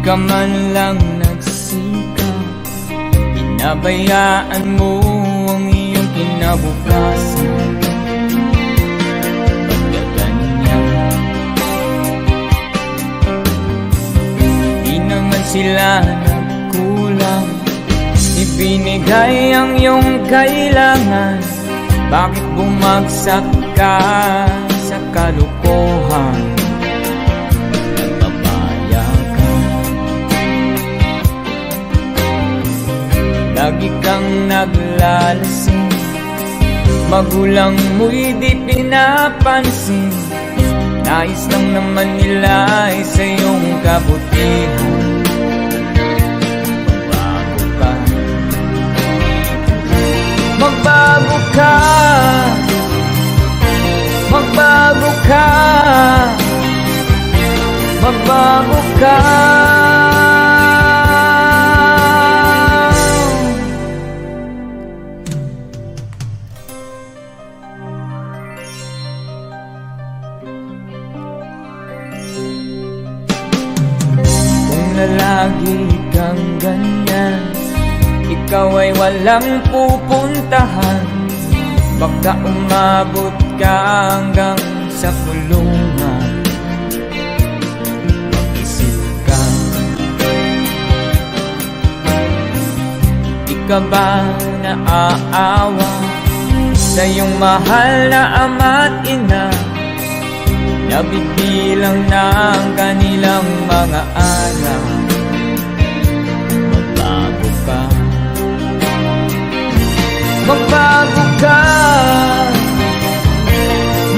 ka man lang nagsikap, pinabayaan mo ang iyong kinabukasan. Pagkaganyan, di naman sila nagkulang, ibinigay ang iyong kailangan. Bakit bumagsak ka sa kalukuhan? Nagpapaya ka, lagi kang naglalasing, magulang mo'y di pinapansin. Nais lang naman nila ay sa iyong kabutihan. Magbago ka, magbago ka, magbago ka. Kung nalagi kang ganyan, ikaw ay walang pupuntahan. Baka umabot ka hanggang sa kulungan. Mag-isip ka, di ka ba naaawa sa iyong mahal na ama't ina? Nabibilang na ang kanilang mga araw. Magbago ka, magbago ka,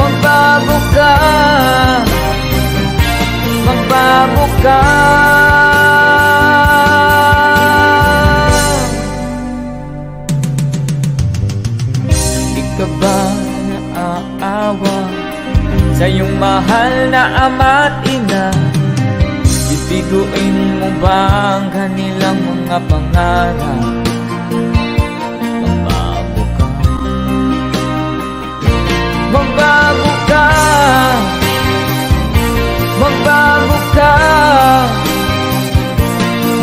magbago ka, magbago ka. Di ka ba naaawa sa iyong mahal na ama't ina? Bibiguin mo ba ang kanilang mga pangarap? Magbago ka, magbago ka,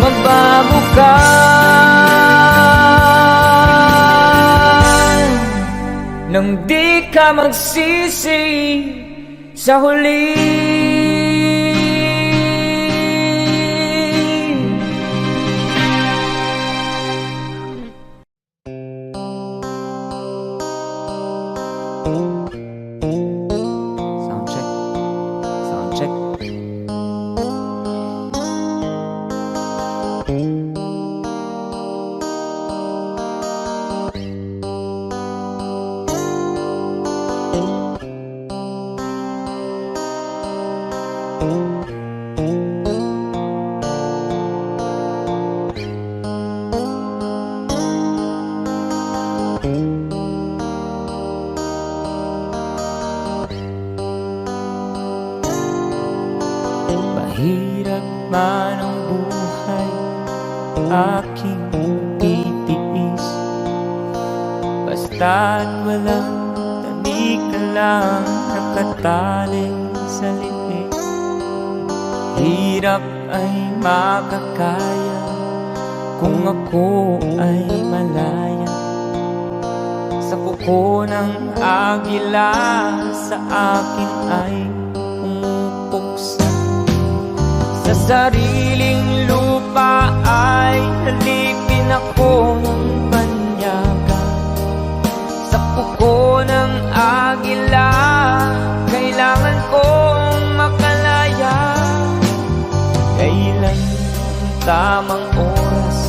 magbago ka. Nang di ka magsisi sa huli. Mahirap man ang buhay, aking titiis, basta't walang tabi ka lang nakatali sa liit. Hirap ay makakaya kung ako ay malaya sa kuko ng agila. Sa akin ay pumupuksa, sa sariling lupa ay halipin ako ng banyaga. Sa kuko ng agila, kailangan kong makalaya. Kailan ang tamang oras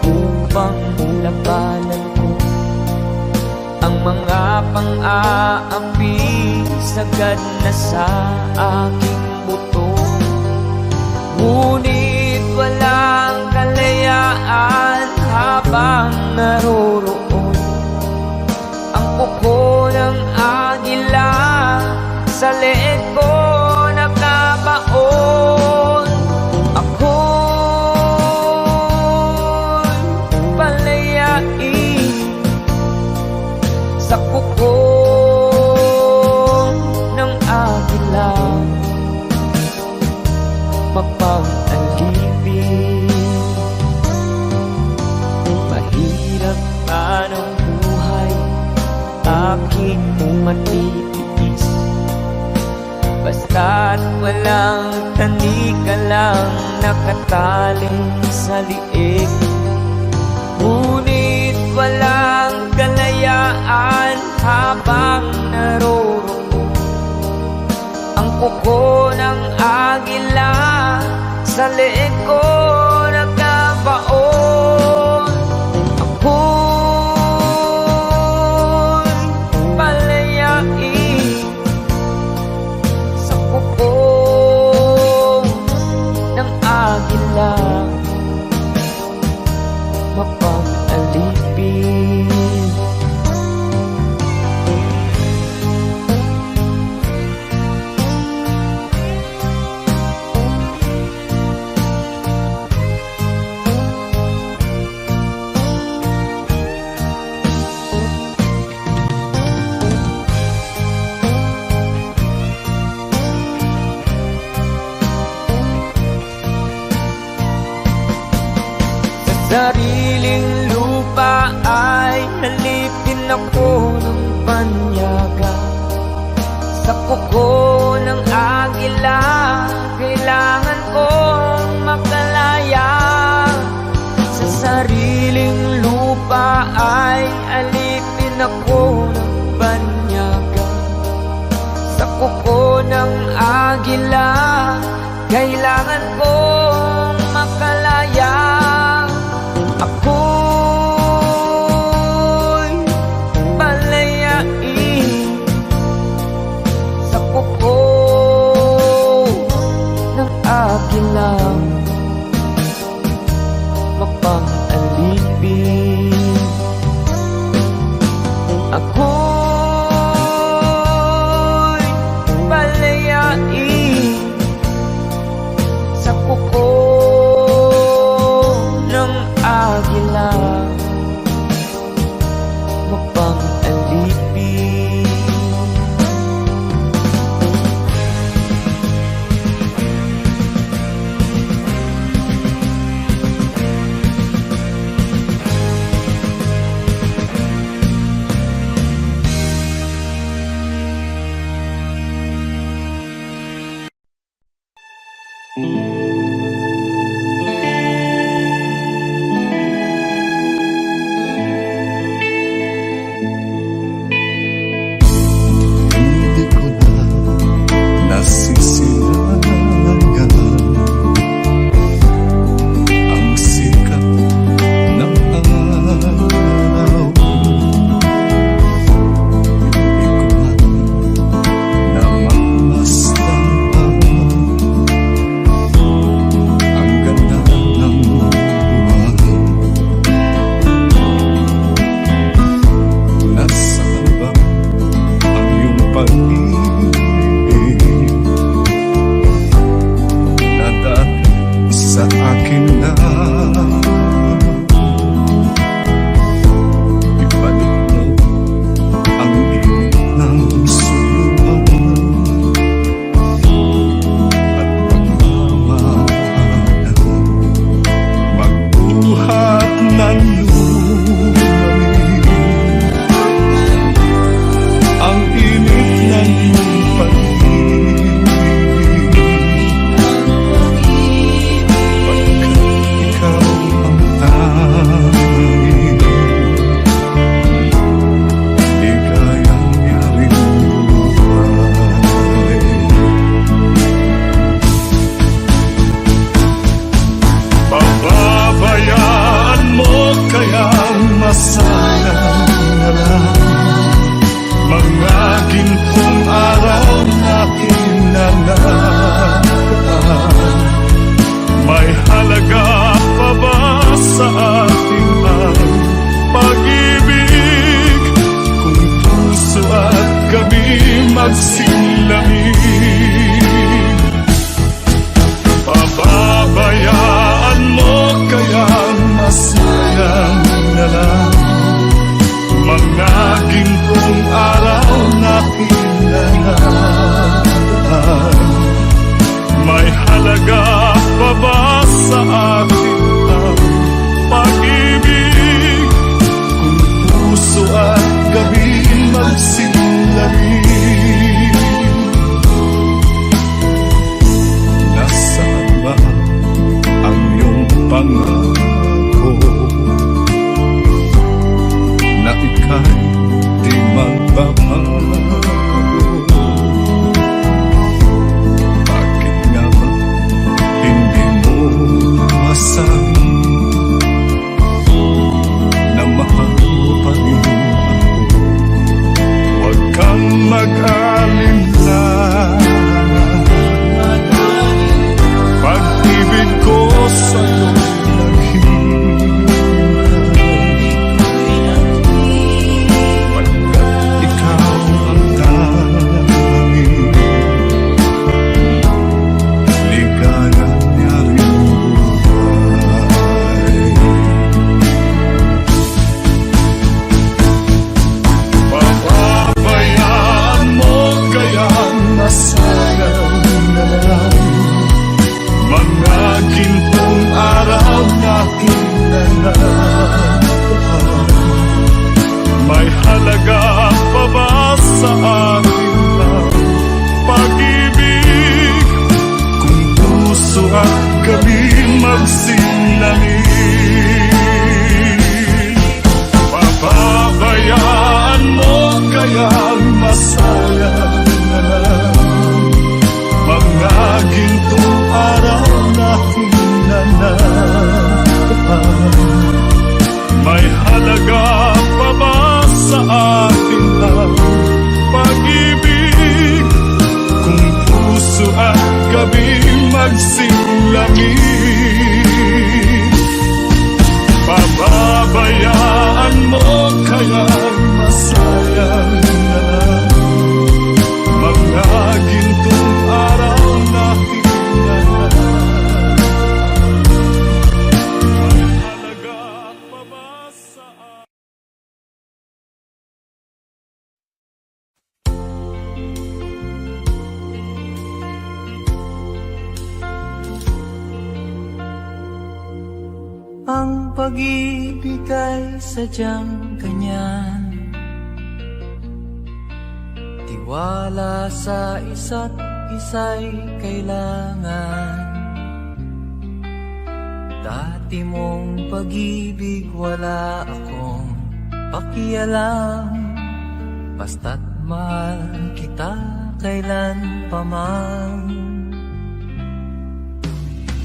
upang labanan ko ang mga pang-aapi sagad na sa aking buto? Ngunit walang kalayaan habang naroroon ang kuko ng agila. Sa leeg ko nakabaon, ako'y palayain sa kuko ng agila. Mapag-alin di ko matitiis. Basta't walang tanik ka lang nakatali sa liig. Ngunit walang kalayaan habang naroroon ang kuko ng agila sa leeg ko nagkabaon. Ako'y palayain sa kuko ng agila, mapang-alipin. Sariling lupa ay halipin ako ng banyaga. Sa kuko ng agila, kailangan kong makalaya. Sa sariling lupa ay alipin ako ng banyaga. Sa kuko ng agila, kailangan kong makalaya. Ako'y palayain sa kuko ng agila, mapang-alipin. pag-ibig ay sadyang ganyan. Tiwala sa isa't isa'y kailangan. Dati mong pag-ibig wala akong pakialam, basta't mahal kita kailan pa man.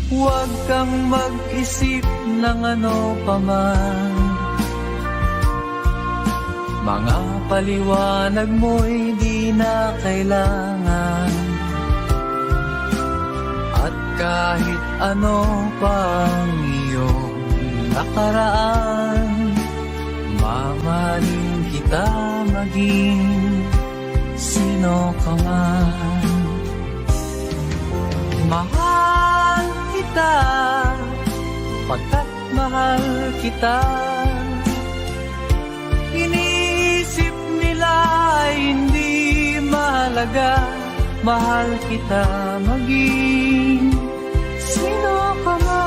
Huwag kang mag-isip ng ano pa man, mga paliwanag mo'y di na kailangan. At kahit ano pang iyong nakaraan, mamahalin kita maging sino ka man. Mahal kita pagkat mahal kita. Iniisip nila ay hindi mahalaga, mahal kita maging sino ka man.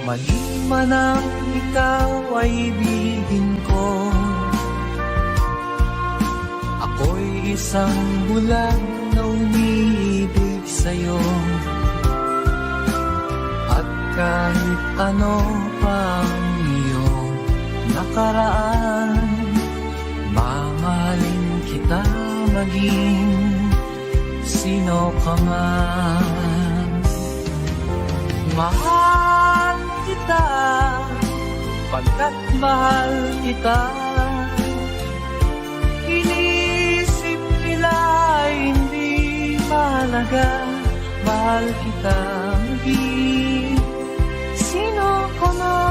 Mali man ang ikaw ay ibigin ko, ako'y isang bulag na umiibig sa'yo. At kahit ano pang iyong nakaraan, mamahalin kita maging sino ka man. Mahal kita pagkat mahal kita. Iniisip nila hindi mahalaga, mahal kita maging sino ka man.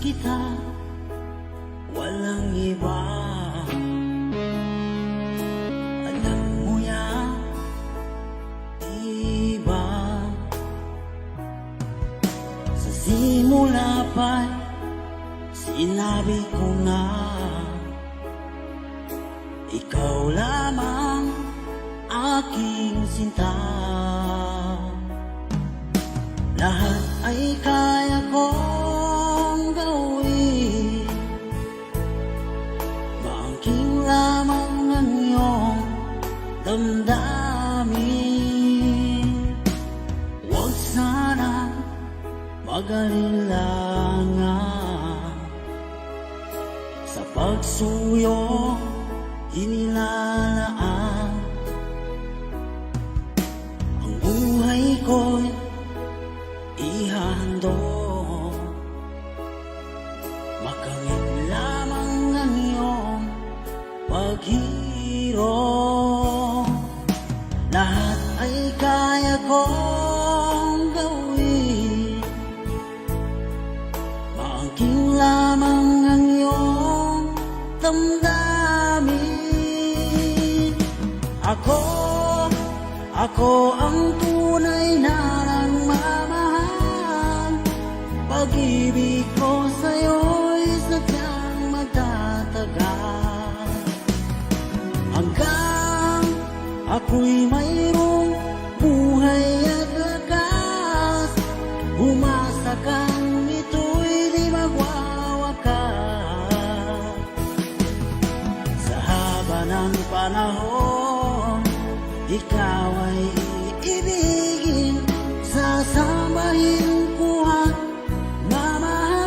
Kita, walang iba. Alam mo yan, diba? Sa simula pa'y sinabi ko na ikaw lamang aking sinta. Lahat ay kaya ko gawin, maangking lamang ang iyong damdamin. Huwag sana mag-alilangan sa pagsuyo inilalaan. Ang buhay ko'y ihandog, makamit lamang ang iyong paghirap. Lahat ay kaya kong gawin, maangking lamang ang iyong damdamin. Ako ang tunay na nagmamahal, pag-ibig ko sa'yo ako'y mayroong buhay at lakas. Umasa kang ito'y di magwawakas. Sa haba ng panahon, ikaw ay iibigin, sasamahin ko at mamahalin.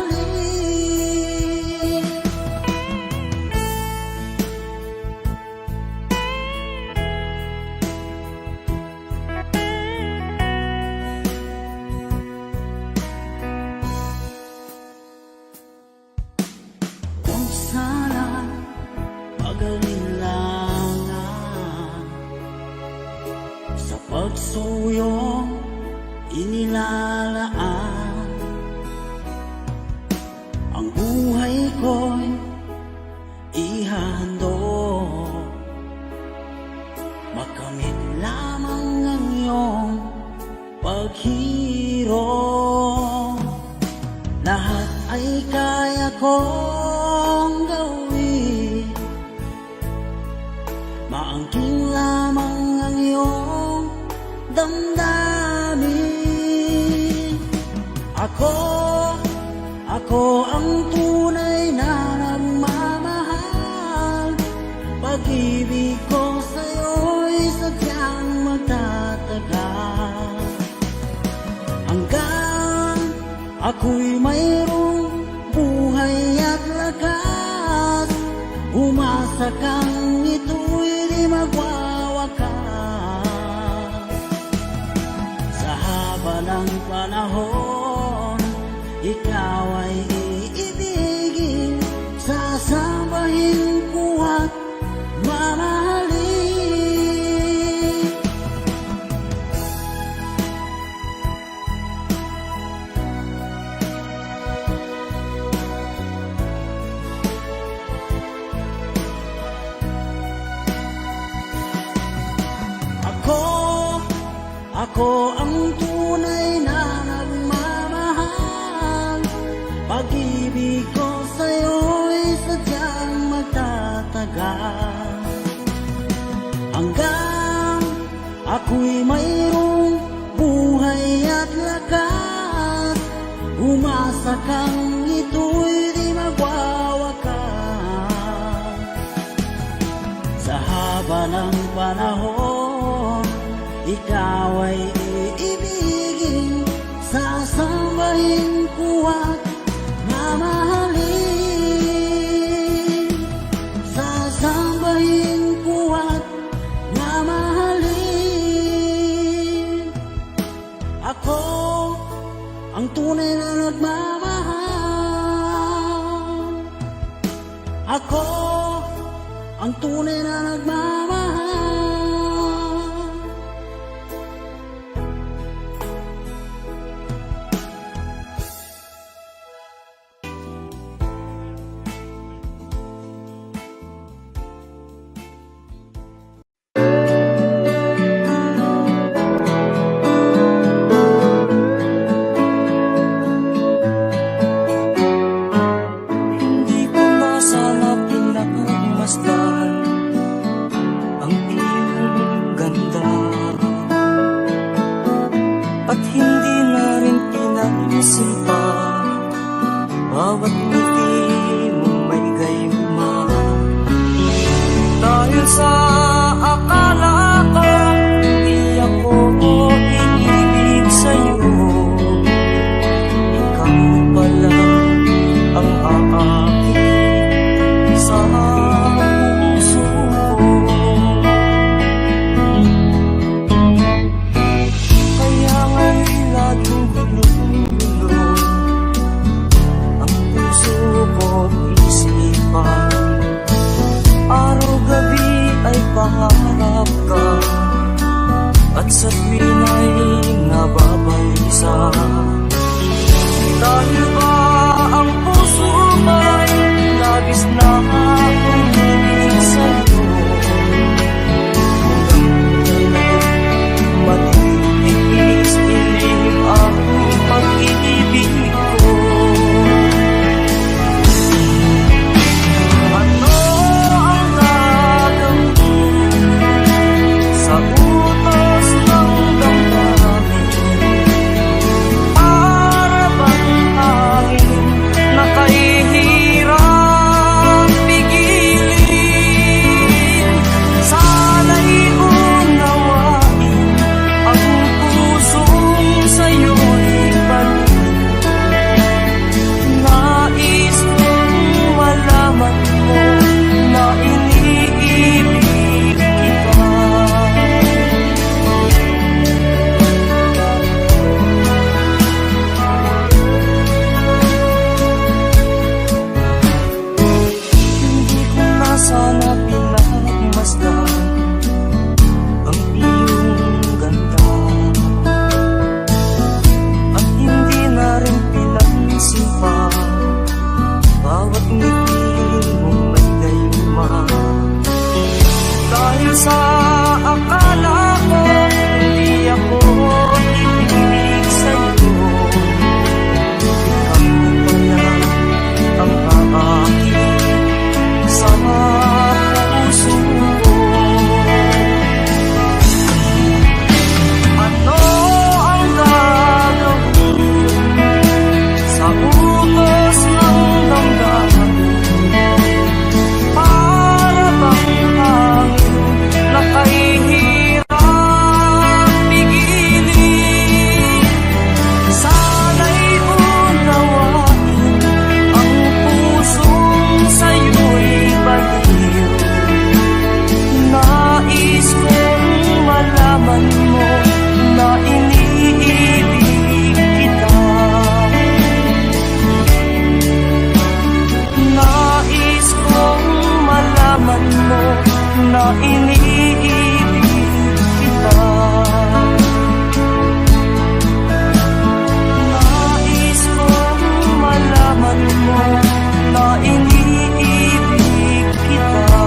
Kung sana pag-alilangan sa pagsuyong inilalaan, ang buhay ko'y ihandog, makamit lamang ang iyong paghirong. Lahat ay kaya kong gawin, maangking lamang ang iyong damdamin. Ako ang tunay na nagmamahal. Pag-ibig ko sa'yo'y sadyang magtatagal, hanggang ako'y mayroong buhay at lakas. Umasa kang ito'y di magwawakas. Sa haba ng panahon, ikaw ay iibigin, sasambahin ko at mamahalin. Ako ang tunay na nagmamahal. Pag-ibig ko sa'yo'y sadyang magtatagal, hanggang ako'y mayroong buhay at lakas. Umasa kang ito'y di magwawakas. Sa haba ng panahon, ikaw ay iibigin, sasambahin ko at mamahalin. Sasambahin ko at mamahalin. Ako ang tunay na nagmamahal. Ako ang tunay na nagmamahal. Hindi ko masama pinagmasdan ang Sa akala ko hindi ako ibig sa'yo, ikaw pala ang aakit sa puso ko. Ano ang gagawin sa ubos ng damdamin? Para bang hangin na kahihirap pigilin? Sana'y unawain ang pusong sa'yo'y baliw. Nais kong malaman mo na iniibig kita. Nais kong malaman mo na iniibig kita. Nais kong malaman mo na iniibig kita.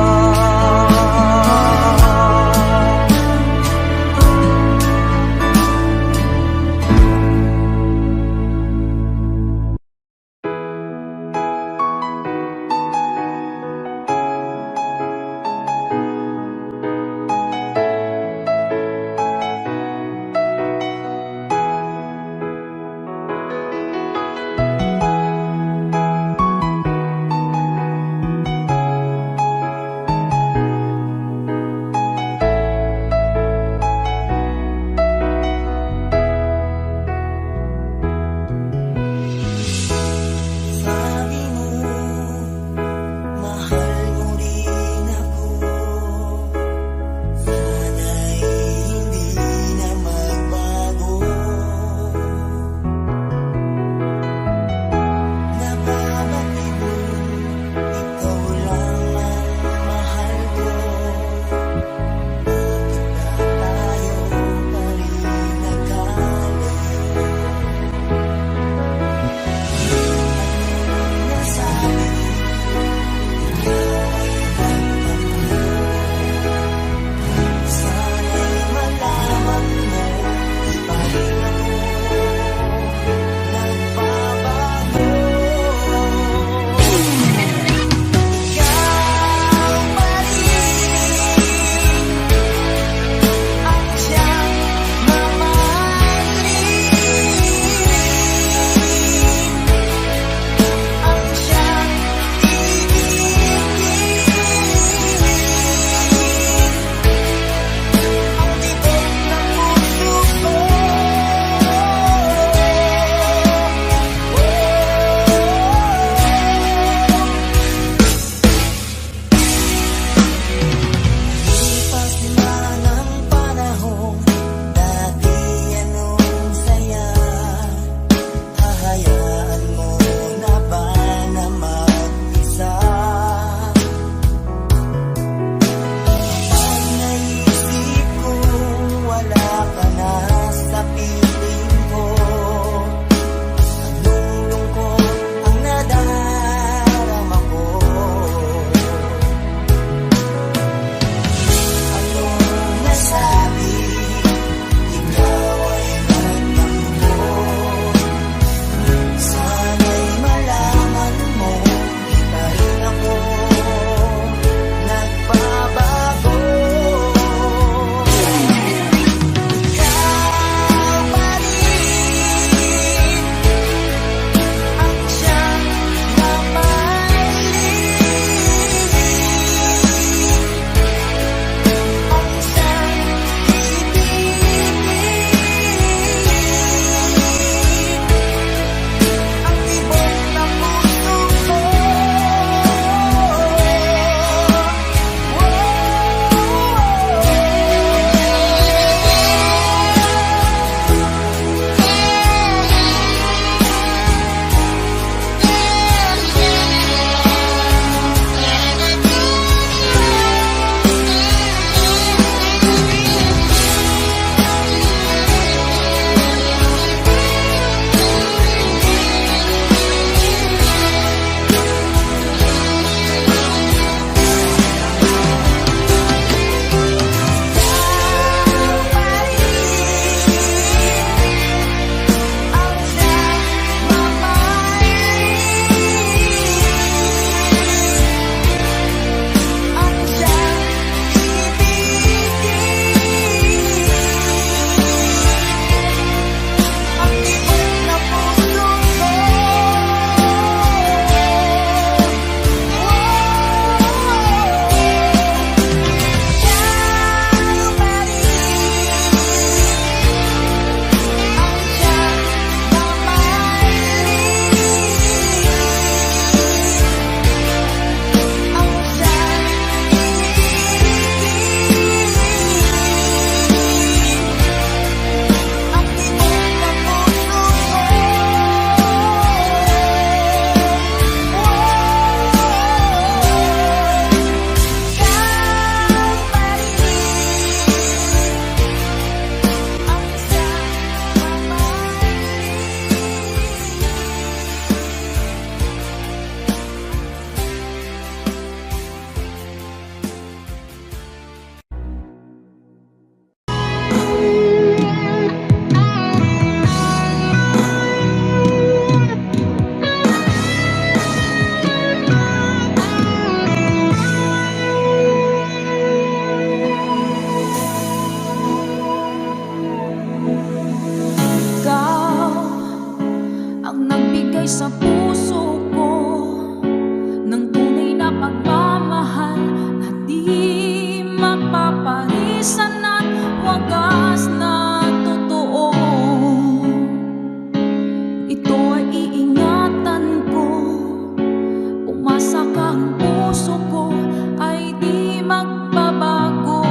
Tsaka ang puso ko ay di magbabago.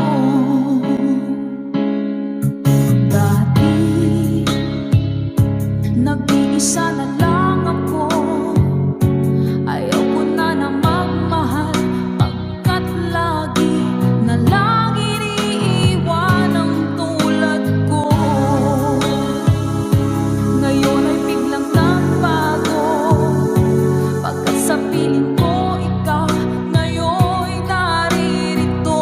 Dati nag-iisa na lang ako. Ayaw ko na na magmahal, pagkat lagi na lang iniiwan ang tulad ko. Ngayon ay biglang nagbago, pagkat sa piling ko ikaw ngayon'y naririto.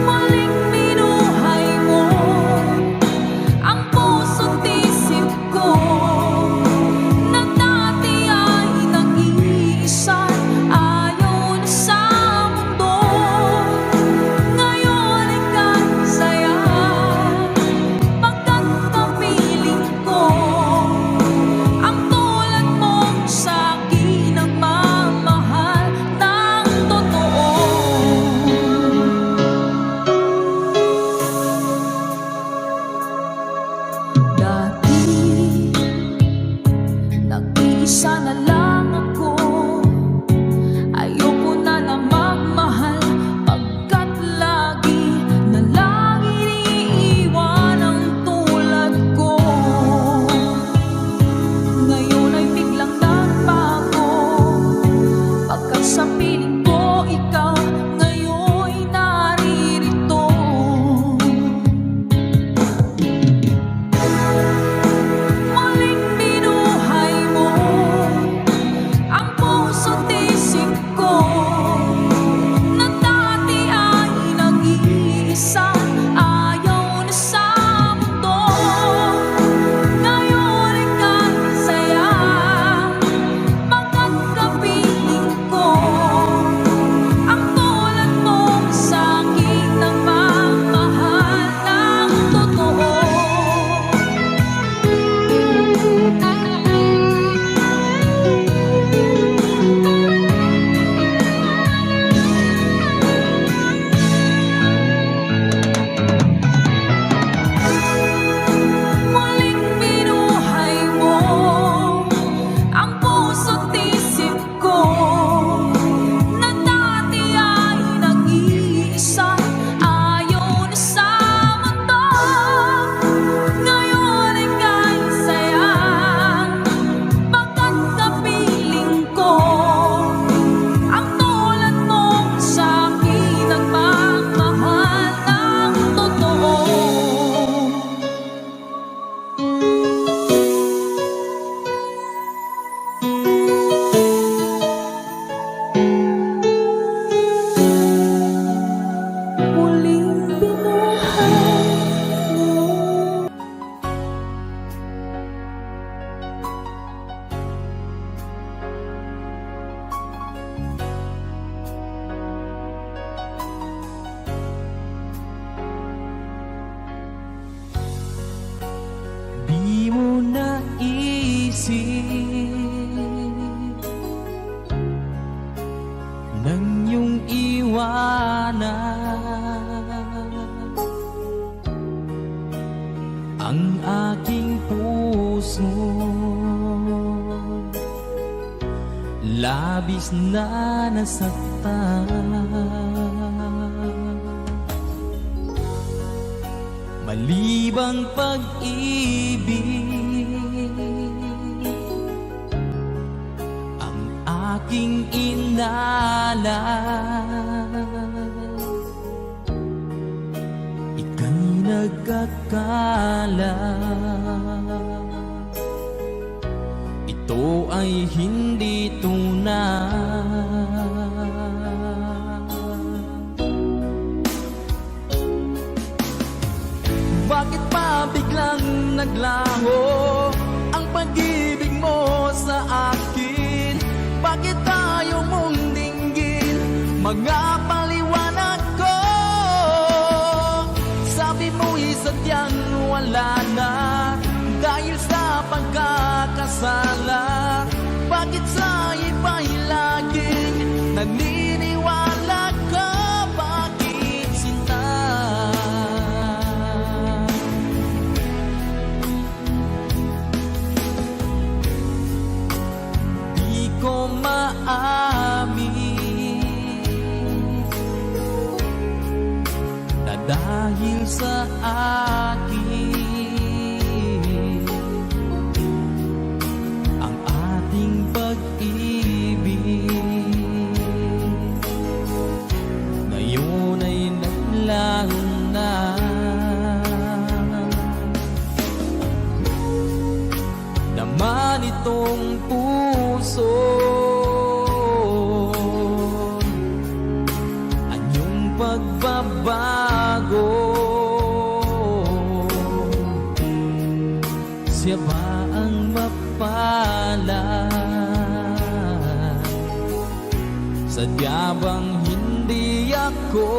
Muling binuhay mo ang puso't isip ko, na dati ay nag-iisa, ayaw na sa mundo. Ngayon ay kahit saya, pagkat kapiling ko ang tulad mong sa'kin ang mamahal ng totoo. Dati nag-iisa na lang ako. Ayoko na na magmahal, pagkat lagi na lang iniiwan ang tulad ko. Ngayon ay biglang nagbago, pagkat sa piling ko ikaw ngayon'y naririto. Muling binuhay mo ang puso't isip ko, na dati ay nag-iisa, ayaw na sa mundo. Ngayon ay kahit saya, pagkat kapiling ko ang tulad mong sa'kin ang mamahal ng totoo. Muling binuhay mo ang puso't isip ko, na dati ay nag-iisa, ayaw na sa mundo. Ngayon ay kahit saya, pagkat kapiling ko ang tulad mong sa'kin ang magmahal ng totoo. Muling binuhay mo. Di mo naisip nang iyong iwanan ang aking puso. Labis na nasaktan, malibang pag-ibig ang aking inalan. Ika'y nagkakala, ito ay hindi tunay. Bakit pa biglang naglaho ang pag-ibig mo sa akin? Bakit tayo mong dinggin mga paliwanag ko? Sabi mo'y sadyang wala na dahil sa pagkakasala. Bakit sa iba'y laging naniniwala ka? Bakit sinta? sa amin, na dahil sa akin ang ating pag-ibig ngayon ay naglaho na. Naman itong puso anyong pagbabago, siya ba ang mapalad? Sadya bang hindi ako?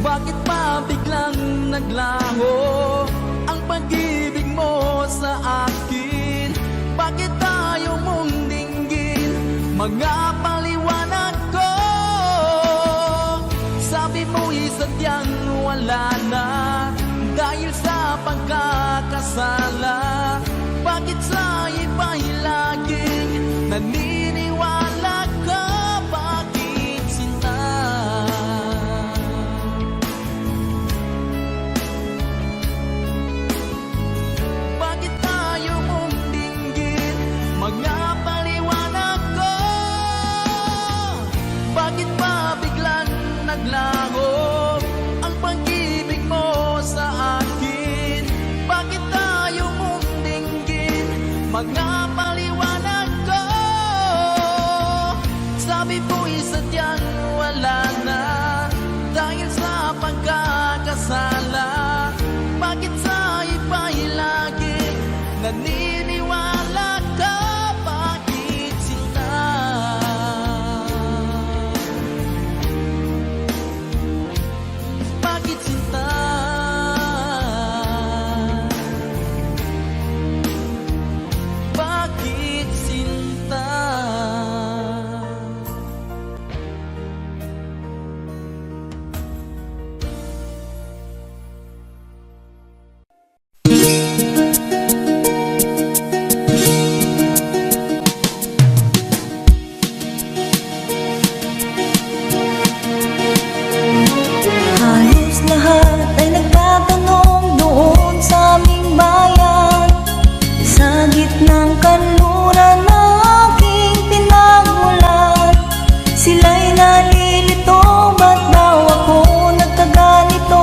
Bakit pa biglang naglaho ang pag-ibig mo sa akin? Bakit tayo mong dinggin mga paliwanag ko? Sabi mo'y sadyang wala na dahil sa pagkakasala. Bakit sa iba'y laging naniniwala ka? Bakit sinta? Bakit tayo mong dinggin mga paliwanag ko? Bakit pa biglang naglaho ang pag-ibig mo sa akin? Bakit tayo mong dinggin mga paliwanag ko? Sabi mo'y sadyang wala na dahil sa pagkakasala. Bakit sa iba'y lagi naniniwala ka? Bakit sinta? Bakit sinta? Bakit sinta? Halos lahat ay nagtatanong doon sa aming bayan, sa gitnang kanluran na aking pinagmulan. Sila'y nalilito, ba't daw ako nagkaganito?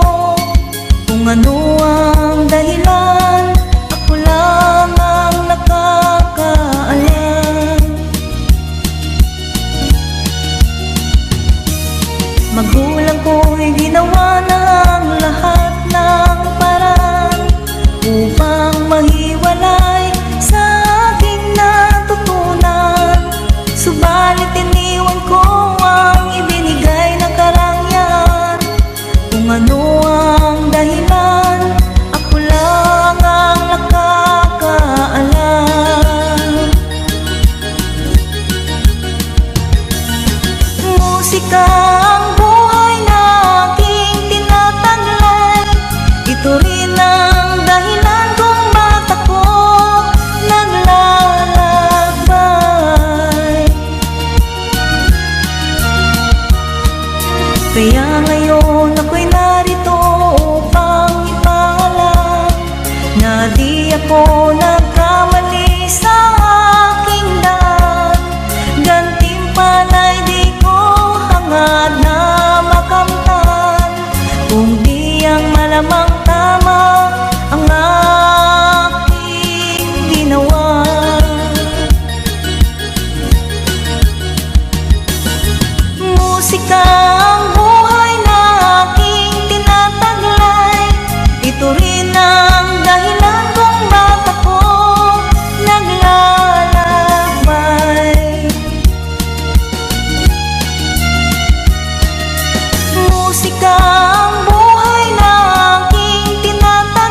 Kung ano ang dahilan, ako lang ang nakakaalam. Magulang ko'y ginawa na ang lahat ng paraan upang mahiwalay sa aking natutunan. Subalit iniwan ko ang ibinigay na karangyaan. Kung ano ang dahilan, ako lang ang nakakaalam. Musika ang buhay na aking tinataglay. Ito rin ang dahilan kung ba't ako naglalakbay. Kaya ngayon ako'y narito upang ipaalam na di ako nagkamali sa aking daan. Gantimpala'y di ko hangad na makamtan, kung di ang malamang tama ang aking ginawa. Musika ang buhay na aking tinataglay. Ito rin ang dahilan kung ba't ako naglalakbay. Musika ang buhay na aking tinataglay.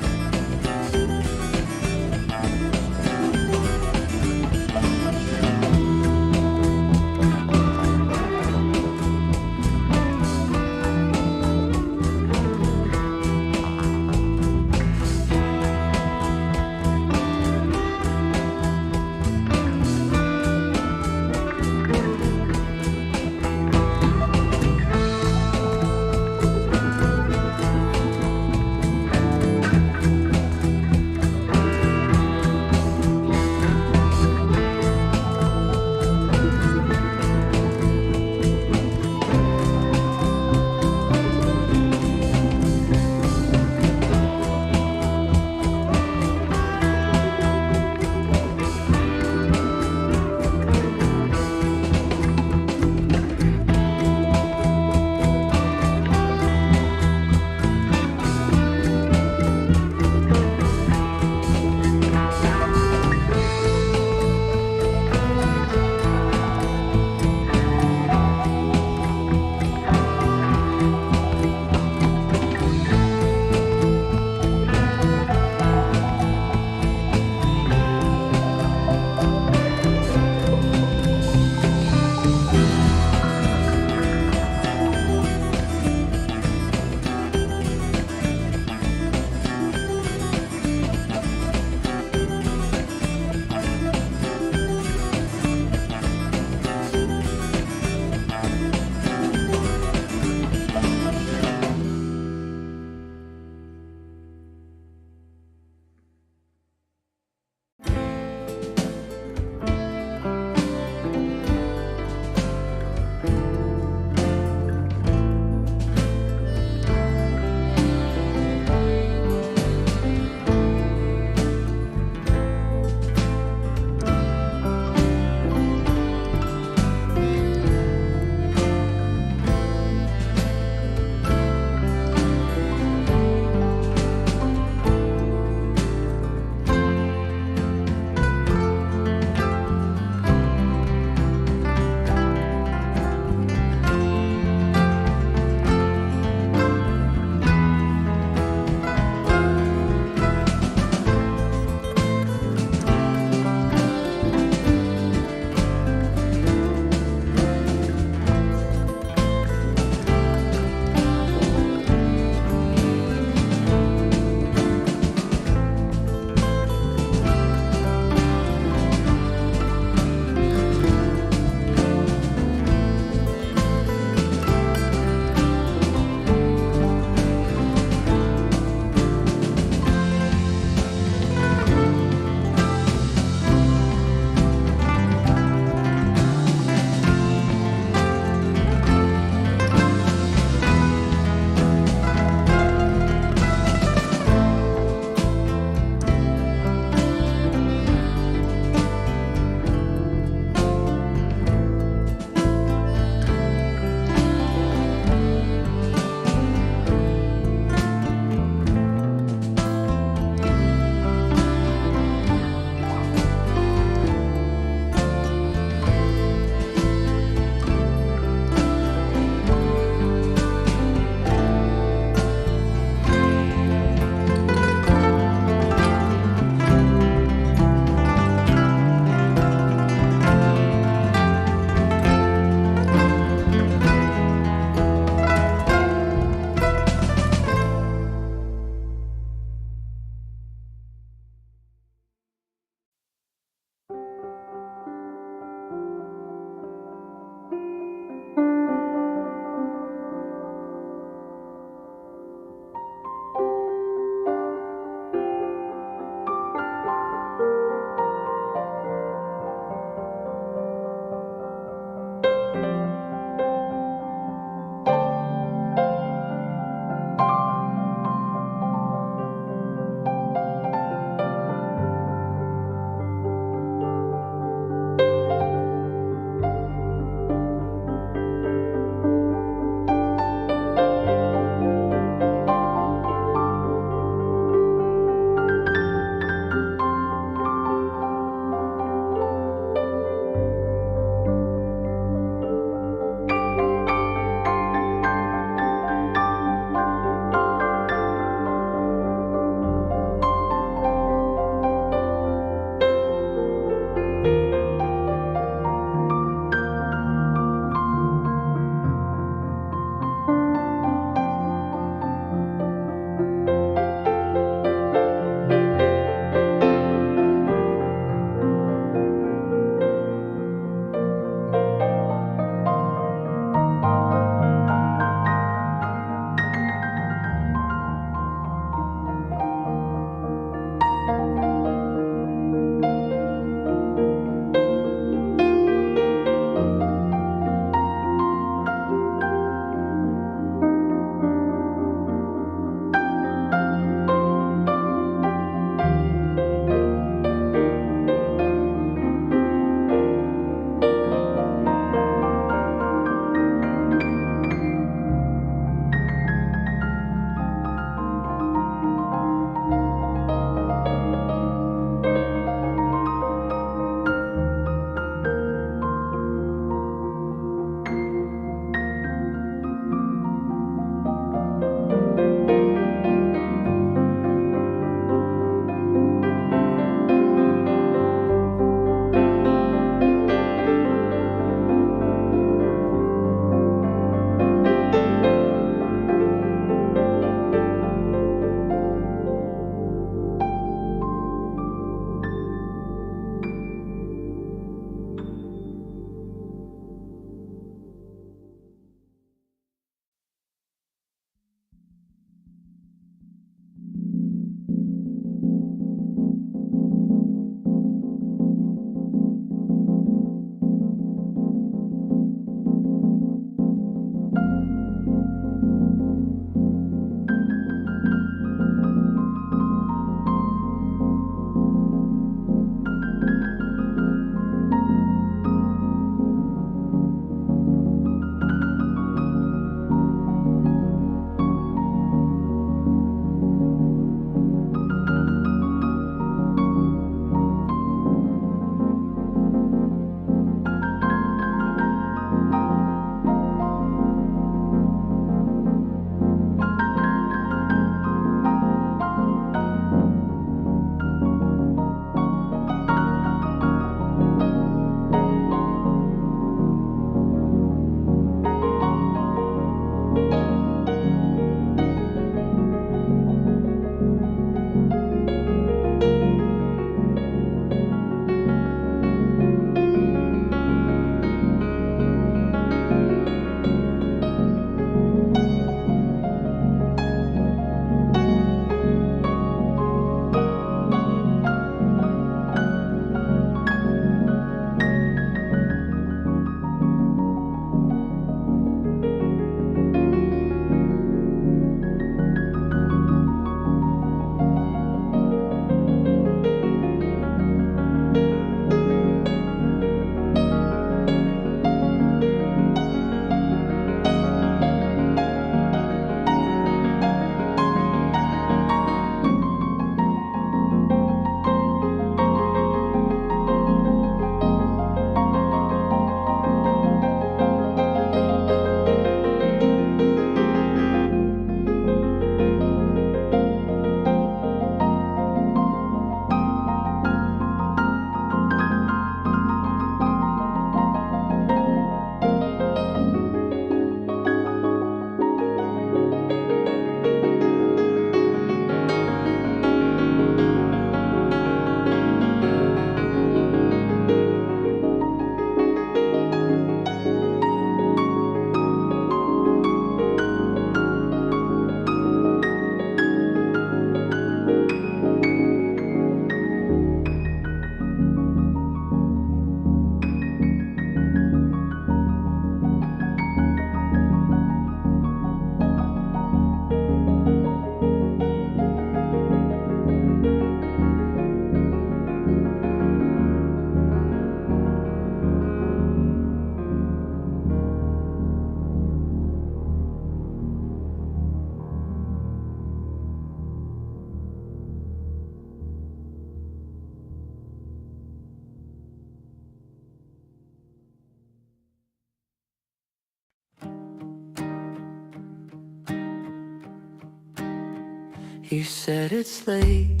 You said it's late,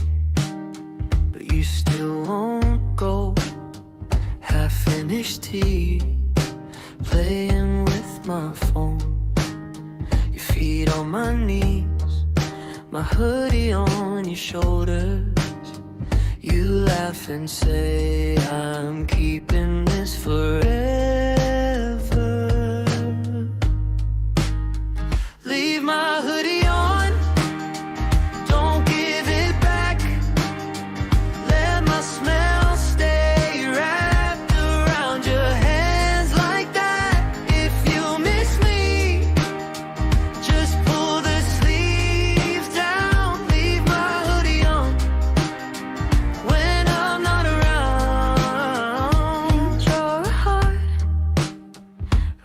but you still won't go. Half-finished tea, playing with my phone. Your feet on my knees, my hoodie on your shoulders. You laugh and say, I'm keeping this forever. Leave my hoodie on, don't give it back. Let my smell stay wrapped around your hands like that. If you miss me, just pull the sleeves down. Leave my hoodie on when I'm not around. Draw a heart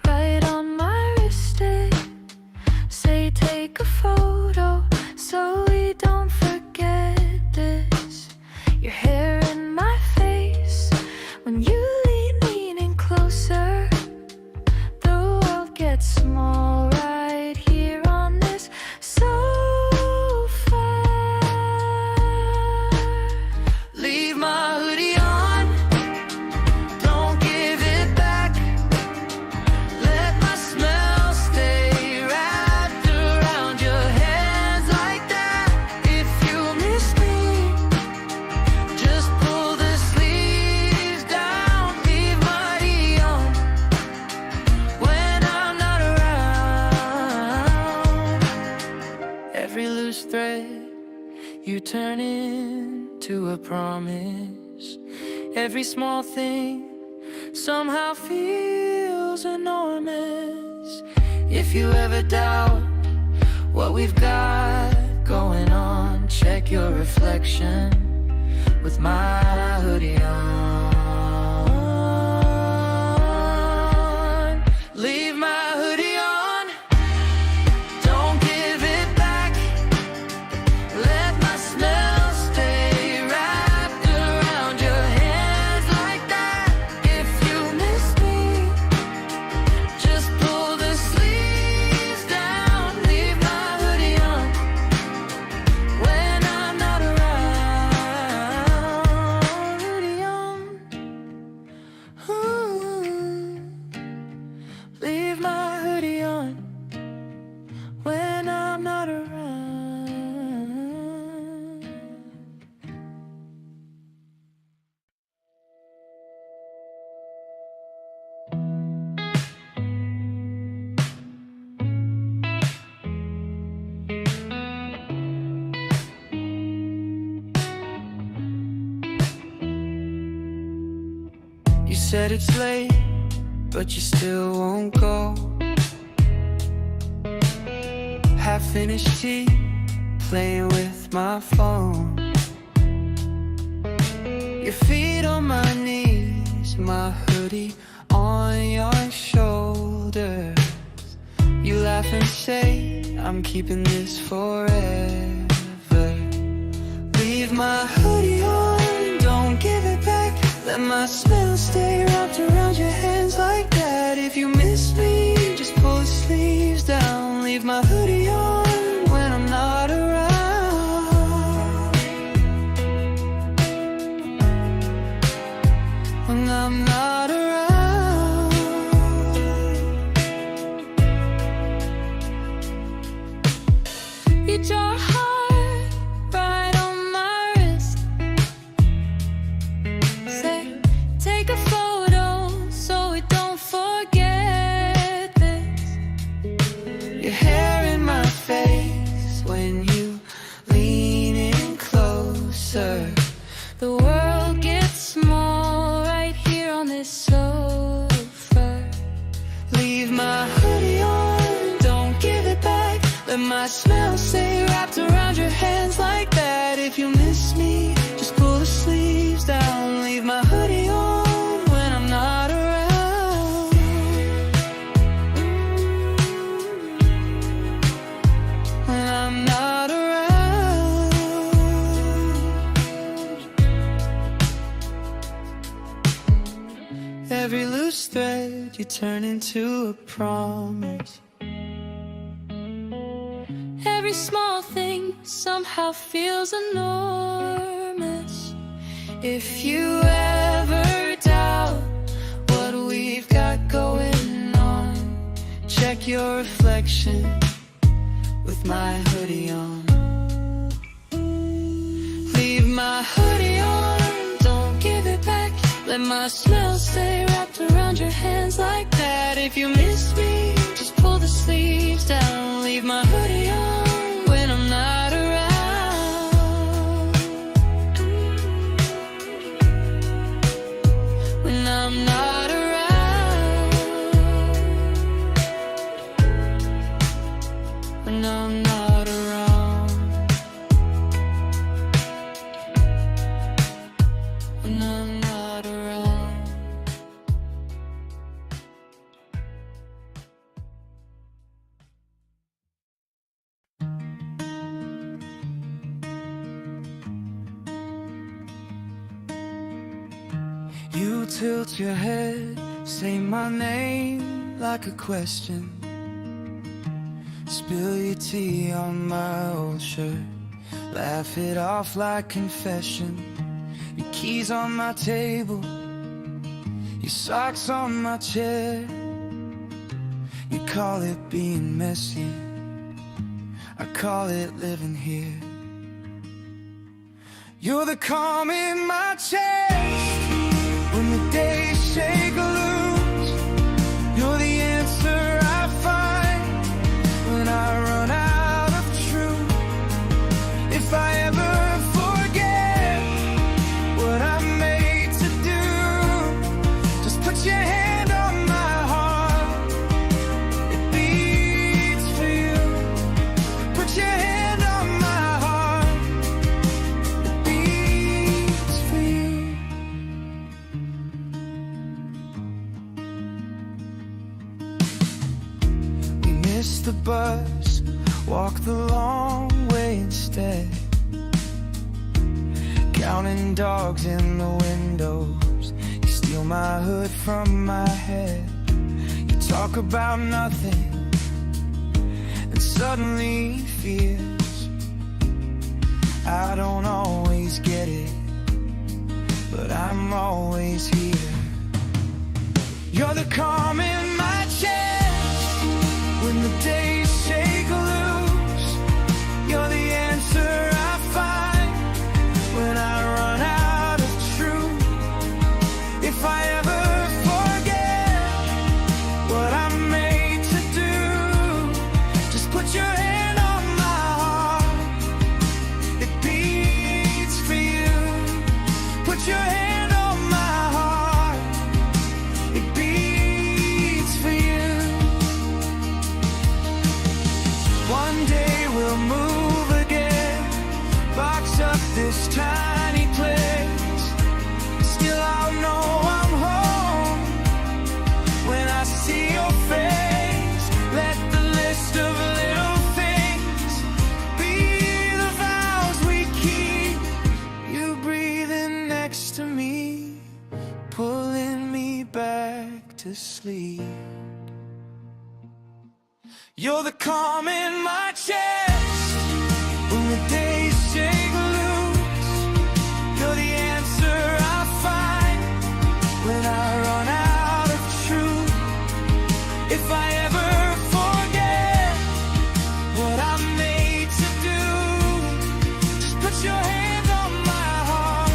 right on my wrist. Say take a photo so we don't forget this. Your hair in my face when you leaning closer. The world gets small right here on this sofa. Leave my hoodie on, don't give it back. Let my smell stay wrapped around your hands like that. If you miss me, just pull the sleeves down. Leave my hoodie on when I'm not around. Every loose thread you turn into a promise. Every small thing somehow feels enormous. If you ever doubt what we've got going on, check your reflection with my hoodie on. Leave my hoodie on, don't give it back. Let my smell stay wrapped around your hands like that. If you miss me, just pull the sleeves down. Leave my hoodie on when I'm not around. Hoodie on. Ooh. Leave my hoodie on when I'm not around. You said it's late, but you still won't go. Half-finished tea, playing with my phone. Your feet on my knees, my hoodie on your shoulders. You laugh and say, I'm keeping this forever. Leave my hoodie on, don't give it back. Let my smell stay wrapped around your hands like that. If you miss me, just pull the sleeves down. Leave my hoodie on when I'm not around. When I'm not around. You draw a heart right on my wrist. Say take a photo so we don't forget this. Your hair in my face when you lean in closer. The world gets small right here on this sofa. Leave my hoodie on, don't give it back. Let my smell stay wrapped around your hands like that. If you miss me, just pull the sleeves down. Leave my hoodie on when I'm not around. When I'm not around. Every loose thread you turn into a promise. Every small thing somehow feels enormous. If you ever doubt what we've got going on, check your reflection with my hoodie on. Leave my hoodie on, don't give it back. Let my smell stay wrapped around your hands like that. If you miss me, just pull the sleeves down. Leave my hoodie on when I'm not around. When I'm not around. When I'm not around. When I'm not around. You tilt your head, say my name like a question. Spill your tea on my old shirt, laugh it off like confession. Your keys on my table, your socks on my chair. You call it being messy, I call it living here. You're the calm in my chest when the days shake loose. You're the answer I find when I run out of truth. If I ever forget what I'm made to do, just put your hand on my heart, it beats for you. Put your hand on my heart, it beats for you. We missed the bus, walk the long way instead, counting dogs in the windows. You steal my hood from my head. You talk about nothing and suddenly fears. I don't always get it, but I'm always here. You're the calm in my chest when the days shake loose. You're the answer I find when I run out of truth. If I ever forget what I'm made to do, just put your hand on my heart, it beats for you. Put your hand on my heart, it beats for you. One day we'll move again, box up this tiny place. Still I'll know I'm home when I see your face. Let the list of little things be the vows we keep. You breathing next to me, pulling me back to sleep. You're the calm in my chest when the days shake loose. You're the answer I find when I run out of truth. If I ever forget what I'm made to do, just put your hand on my heart,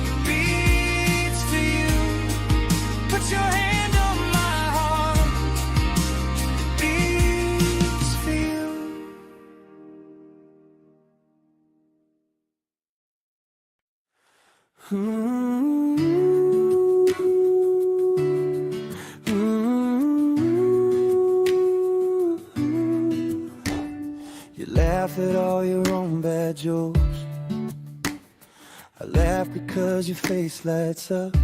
it beats for you. Put your hand on my heart, it beats for you. You laugh at all your own bad jokes. I laugh because your face lights up.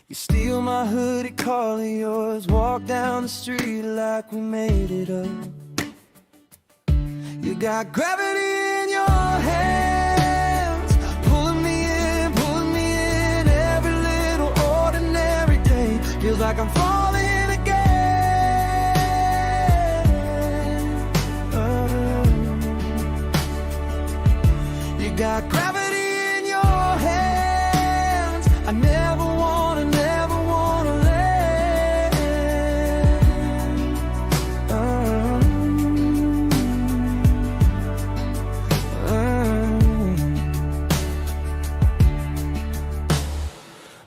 You steal my hoodie, call it yours, walk down the street like we made it up. You got gravity in your hands, pulling me in every little ordinary day. Feels like I'm falling again. got gravity in your hands. I never wanna let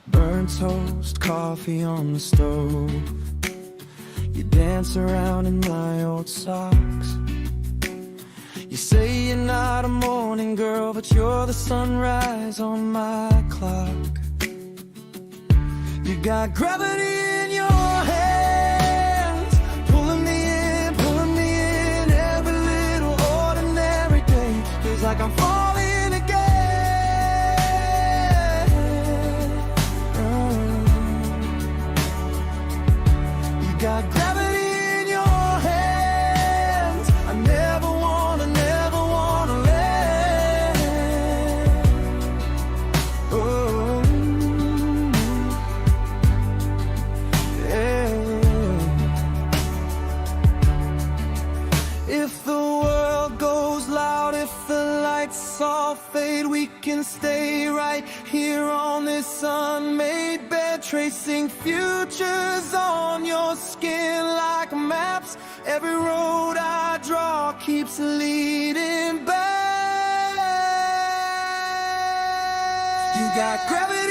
Burnt toast, coffee on the stove. You dance around in my old socks. You say you're not a morning girl, but you're the sunrise on my clock. You got gravity in your hands, pulling me in every little ordinary day. Feels like I'm falling again. You got gravity in your hands. I never wanna let. Oh, yeah. If the world goes loud, if the lights all fade, we can stay right here on this unmade bed, tracing futures on your skin like maps. Every road I draw keeps leading back. You got gravity